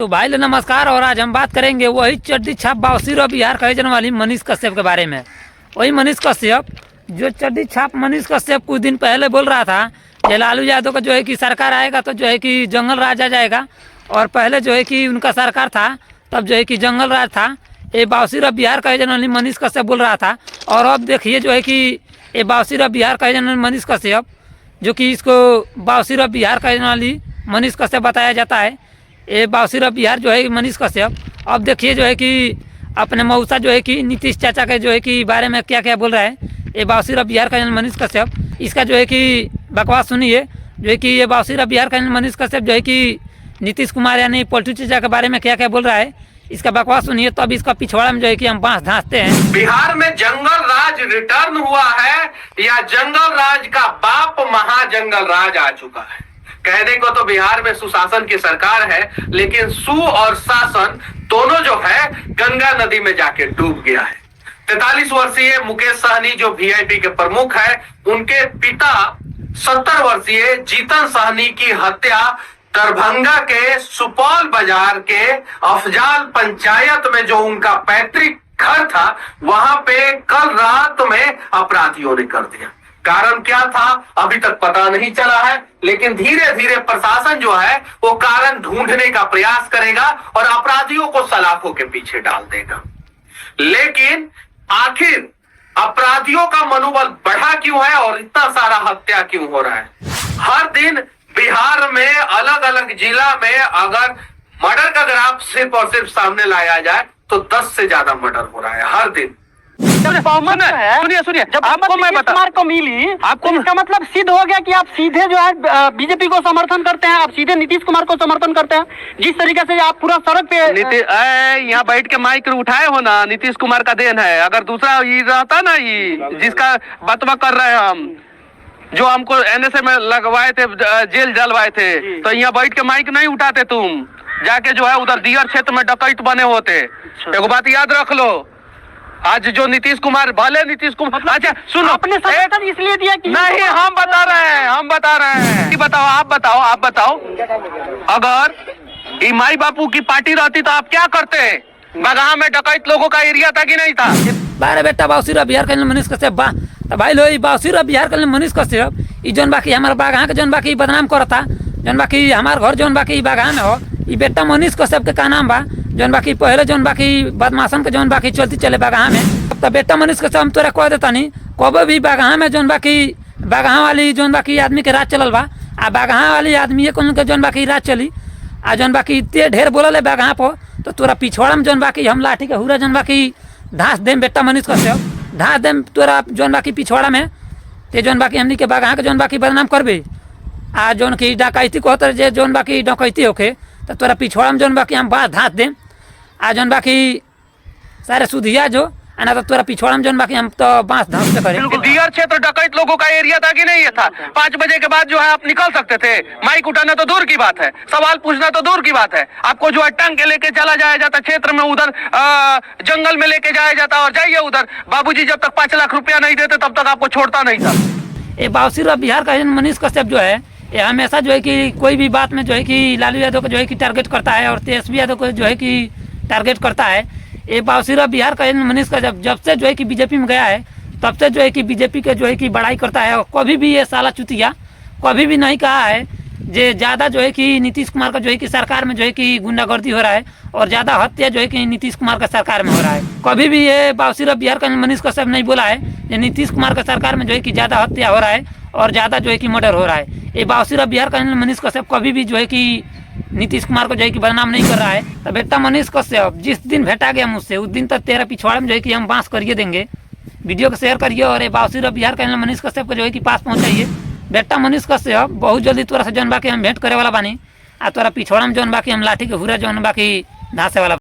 तो भाई लोग नमस्कार। और आज हम बात करेंगे वही चड्डी छाप बावसीर और बिहार कहे जाने वाली मनीष कश्यप के बारे में। वही मनीष कश्यप जो चड्डी छाप मनीष कश्यप कुछ दिन पहले बोल रहा था कि लालू यादव का जो है कि सरकार आएगा तो जो है कि जंगल राज आ जाएगा, और पहले जो है कि उनका सरकार था तब जो है कि जंगल राज था। ये बावसीर और बिहार कहे जाने वाली मनीष कश्यप बोल रहा था, और अब देखिए जो है कि ये बावसीर और बिहार कहे जाने वाली मनीष कश्यप, जो कि इसको बावसीर और बिहार कहे जाने वाली मनीष कश्यप बताया जाता है। ये बावसीर बिहार जो है मनीष कश्यप अब देखिए जो है कि अपने मऊसा जो है कि नीतीश चाचा के जो है कि बारे में क्या क्या बोल रहा है। ये बावसीर बिहार का मनीष कश्यप, इसका जो है कि बकवास सुनिए। जो है कि ये बावसीर बिहार का मनीष कश्यप जो है कि नीतीश कुमार यानी पलटू चाचा के बारे में क्या क्या बोल रहा है, इसका बकवास सुनिए। तो अब इसका पिछवाड़ा में जो है कि हम बांस धांसते हैं। बिहार में जंगल राज रिटर्न हुआ है या जंगल राज का बाप महाजंगल राज आ चुका है। कहने को तो बिहार में सुशासन की सरकार है, लेकिन सु और शासन दोनों जो है गंगा नदी में जाके डूब गया है। 43 वर्षीय मुकेश सहनी जो वीआईपी के प्रमुख है, उनके पिता 70 वर्षीय जीतन सहनी की हत्या दरभंगा के सुपौल बाजार के अफजाल पंचायत में जो उनका पैतृक घर था, वहां पे कल रात में अपराधियों ने कर दिया। कारण क्या था अभी तक पता नहीं चला है, लेकिन धीरे धीरे प्रशासन जो है वो कारण ढूंढने का प्रयास करेगा और अपराधियों को सलाखों के पीछे डाल देगा। लेकिन आखिर अपराधियों का मनोबल बढ़ा क्यों है और इतना सारा हत्या क्यों हो रहा है? हर दिन बिहार में अलग अलग जिला में अगर मर्डर का ग्राफ सिर्फ और सिर्फ सामने लाया जाए तो 10 से ज्यादा मर्डर हो रहा है हर दिन। सुनिए जब आपको मैं कुमार को मिली आपको इसका मतलब सिद्ध हो गया कि आप सीधे जो है बीजेपी को समर्थन करते हैं, आप सीधे नीतीश कुमार को समर्थन करते हैं। जिस तरीके से आप पूरा सड़क पे यहाँ बैठ के माइक उठाए हो ना, नीतीश कुमार का देन है। अगर दूसरा ये रहता ना, ये जिसका बतवा कर रहे हैं हम, जो हमको एनएसए में लगवाए थे, जेल जलवाए थे, तो यहाँ बैठ के माइक नहीं उठाते तुम, जाके जो है उधर दियर क्षेत्र में डकैत बने होते। एक बात याद रख लो, आज जो नीतीश कुमार भले नीतीश कुमार अच्छा सुनो, अपने समर्थन इसलिए दिया कि नहीं, हम बता रहे हैं बताओ, आप बताओ अगर ये माई बापू की पार्टी रहती तो आप क्या करते? बगहा में डकैत लोगों का एरिया था कि नहीं था? बारे बेटा बावसीर बिहार का मनीष कश्यप बा तो भाई लो बावसीर बिहार का मनीष कश्यप ई जौन बाकी हमारे बागहा के जौन बाकी बदनाम करता, जौन बाकी हमारे घर जौन बाकी बागहा में हो, ये बेटा मनीष कश्यप के का नाम बा। जौन बाकी पहले जौन बाकी बदमाशन के जौन बाकी चलती चले बागहा में, तो बेटा मनीष कश्यप हम तोरा कह देता नहीं कबो भी बागहा में जौन बाकी बागहा वाली जौन बाकी आदमी के राज चलल बा, आ बागहा वाली आदमी के जौन बाकी राज चली, आ जौन बाकी इतने ढेर बोलल है बागहा पर, तो तोरा पिछवाड़ा में जौन बाकी हम लाठी के हुरा जौन बाकी धांस देम बेटा मनीष कश्यप, धांस देम तोरा जौन बाकी पिछवाड़ा में। ते जौन बाकी हमनी के बागहा के जौन बाकी बदनाम करबे, आ जौन की डकैती कहते जे जौन बाकी डकैती होके, तो तोरा पिछवाड़ा में जौन बाकी हम बात धांस देम। आ जौन बाकी सारे सुधिया जो आना तो तोरा पिछवाड़ा में जौन बाकी हम तो बांस धांस करे। दियर क्षेत्र डकैत लोगों का एरिया था कि नहीं था? 5 बजे के बाद जो है आप निकल सकते थे, माइक उठाना तो दूर की बात है, सवाल पूछना तो दूर की बात है, आपको जो है टंग के लेके चला जाया जाता क्षेत्र में, उधर जंगल में लेके जाया जाता, और जाइए उधर बाबूजी जब तक 5 लाख रुपया नहीं देते तब तक आपको छोड़ता नहीं था। ये बावसीर बिहार का मनीष कश्यप जो है ये हमेशा जो है कि कोई भी बात में जो है कि लालू यादव को जो है कि टारगेट करता है, और तेजस्वी यादव को जो है कि टारगेट करता है। ये बावसीर बिहार का मनीष का जब से जो है कि बीजेपी में गया है तब से जो है कि बीजेपी के जो है कि बड़ाई करता है, और कभी भी ये साला चुतिया कभी भी नहीं कहा है जे ज़्यादा जो है कि नीतीश कुमार का जो है कि सरकार में जो है कि गुंडागर्दी हो रहा है, और ज़्यादा हत्या जो है कि नीतीश कुमार का सरकार में हो रहा है। कभी भी ये बावसीर बिहार का मनीष कश्यप नहीं बोला है कि नीतीश कुमार का सरकार में जो है कि ज़्यादा हत्या हो रहा है और ज़्यादा जो है कि मर्डर हो रहा है। ये बावसीर बिहार का मनीष कश्यप कभी भी जो है कि नीतीश कुमार को जो है कि बदनाम नहीं कर रहा है। तो बेटा मनीष कश्यप जिस दिन भेटा गया मुझसे उस दिन तक तेरा पिछवाड़े में जो है कि हम बांस करिए देंगे। वीडियो को शेयर करिए और ये बावसीर बिहार का मनीष कश्यप को जो है कि पास पहुँचाइए। बेटा मनीष कश्यप बहुत जल्दी तोरा से जौन बाकी हम भेंट करे वाला बानी, आ तोरा पिछवाड़ा में जौन बाकी हम लाठी के हुरा जौन बाकी धांसे वाला।